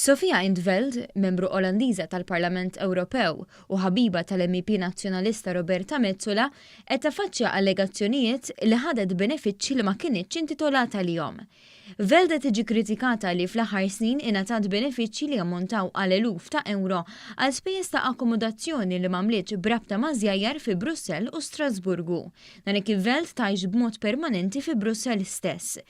Sofia in 't Veld, membru Olandiża tal-Parlament Ewropew u ħabiba tal-MEP Nazzjonalista Roberta Metsola, qed taffaċċja allegazzjonijiet li ħadet benefiċċji li ma kinitx intitolata lihom. Veld qed tiġi kritikata li fl-aħħar snin ingħatat benefiċċji li ammontaw għal eluf ta' euro għal spejjeż ta' akkomodazzjoni li m'għamlitx brabta ma' żjajjar fi Brussell u Strasburgu. Dan kif Veld tgħix b'mod permanenti fi Brussell stess.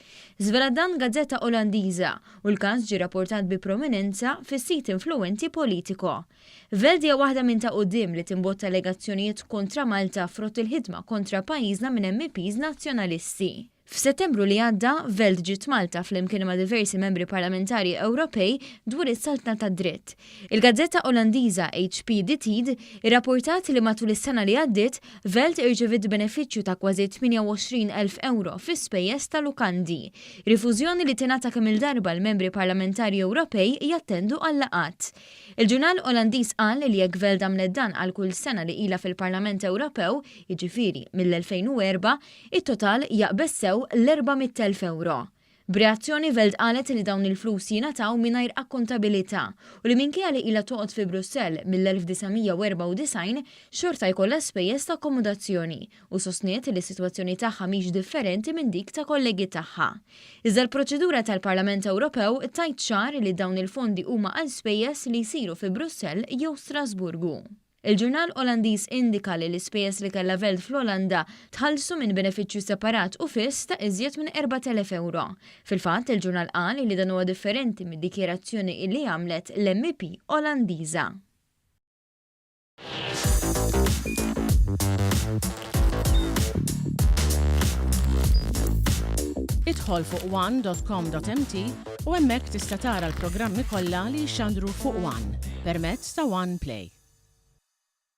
Żvela dan Gazzetta Olandiża u l-każ ġie rapportat bi prominenza fis-sit influenti Politico. Veld hija waħda minn ta' quddiem li timbotta allegazzjonijiet kontra Malta frott il-ħidma kontra pajjiżna minn MEPs nazzjonalisti. F'Settembru li għadda, Veld ġiet Malta flimkien ma' diversi membri parlamentari Ewropej dwar is-saltna tad-dritt. Il-Gazzetta Olandiża HP Ditid irrapportat li matul is-sena li għaddiet, Veld irċevit benefiċċju ta' kważi 28,000 euro fis-spejjeż tal-lukandi. Rifużjoni li tingħata kemm il-darba l-membri parlamentari Ewropej jattendu għal laqgħat. Il-ġurnal Olandiż qal li jekk Veld għamlet dan għal kull sena li ilha fil-Parlament Ewropew, jiġifieri mill-2004, it-total jaqbes sew l-400,000 euro. B'reazzjoni Veld qalet li dawn il-flus jingħataw mingħajr akkontabilità u li minkejja li ilha toqgħod fi Brussell mill-1994 xorta jkollha spejjeż ta' akkomodazzjoni u sostniet li s-sitwazzjoni tagħha mhix differenti minn dik ta' kollegi tagħha. Iżda l-proċedura tal-Parlament Ewropew tajt ċar li dawn il-fondi huma għal spejjeż li jsiru fi Brussell jew Strasburgu. Il-ġurnal Olandiż indika li l-ispejjeż li kellha Veld fl-Olanda tħallsu minn benefiċċju separat u fiss ta' iżjed minn 4,000 euro. Fil-fatt, il-ġurnal qal li dan huwa differenti mid-dikjerazzjoni li għamlet l-MEP Olandiża. Idħol fuq one.com.mt u hemmhekk tista' tara l-programmi kollha li jxandru fuq One permezz ta' One Play.